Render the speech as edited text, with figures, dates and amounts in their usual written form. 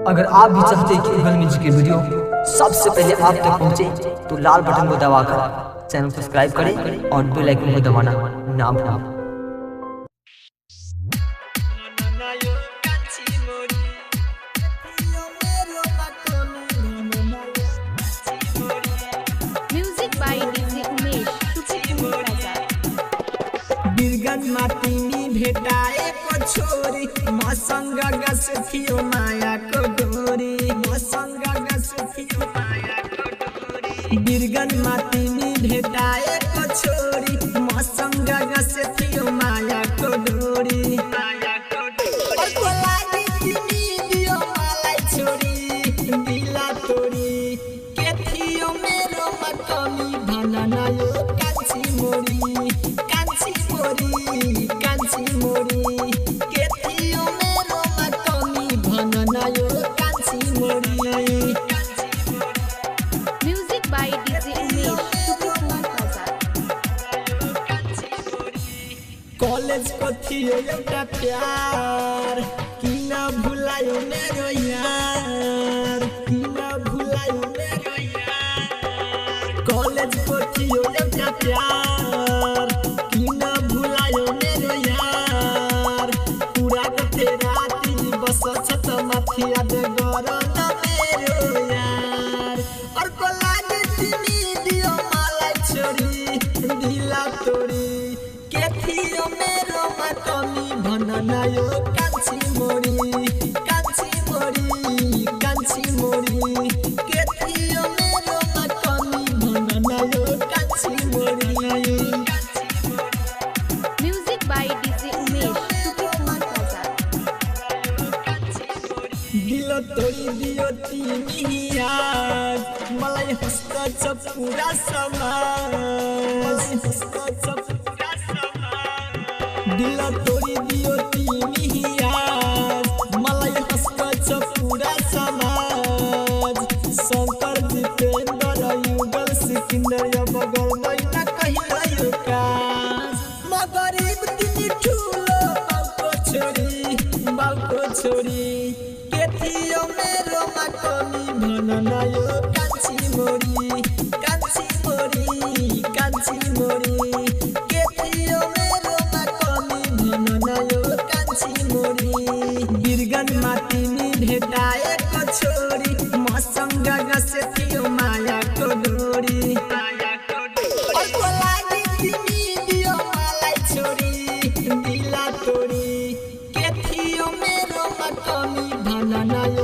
अगर आप भी चाहते हैं कि उगल म्यूजिक की वीडियो सबसे पहले आप तक पहुंचे तो लाल बटन को दबाकर चैनल को सब्सक्राइब करें और बेल आइकन को दबाना ना भूलें। Music by DJ Umesh Sukhipur Bazar. बिरगन मातीनी भेटाए को छोरी मसंग गसथियो माया को डोरी मसंग गसथियो माया को डोरी। बिरगन मातीनी भेटाए को छोरी मसंग गसथियो माया को डोरी माया को डोरी। और कोलागी तिनी दियो मालाई छोरी दिला तोरी केथियो मेरो मकमी भनना यो काची मोरी काची मोरी काची मोरी केथियो मेरो मकमी भनना यो काची मोरी। Music by DJ Umesh Sukhipur Bazar. College को थियो एउटा प्यार किन भुलायो मेरो यार किन भुलायो मेरो यार। कॉलेज को थियो एउटा प्यार किन भुलायो मेरो यार। पूरा गते राति बस छत माथि याद गर न मेरो यार। अर्को लागि तिमी दियो मलाई छोरी दिला तोरी केथियो मेरो मातमी भनना यो कान्छी मोरी कान्छी मोरी कान्छी मोरी केथियो मेरो मातमी भनना यो कान्छी मोरी। Music by DJ Umesh Sukhipur Bazar. दिल तोरी दियो तिमी आज मलाई हस्छ पुरा समाज हस्छ पुरा समाज। दिल तोरी दियो तिमी आज मलाई हस्छ पुरा समाज। शंकर जितेन्द्र युगल सिकंदर या बगल मैना कहिला यो काज। म गरीब तिमी ठुलो बाउको छोरी केथियो मेरो माकमी भनना यो कान्छी मोरी कान्छी मोरी कान्छी मोरी केथियो मेरो माकमी भनना यो कान्छी मोरी। बिरगन मातीनी भेटाएको छोरी मसँग गसथियो मायाको डोरी मायाको डोरी। अर्को लागि तिमी दियो मलाई छोरी दिला तोरी केथियो मेरो माकमी भनना यो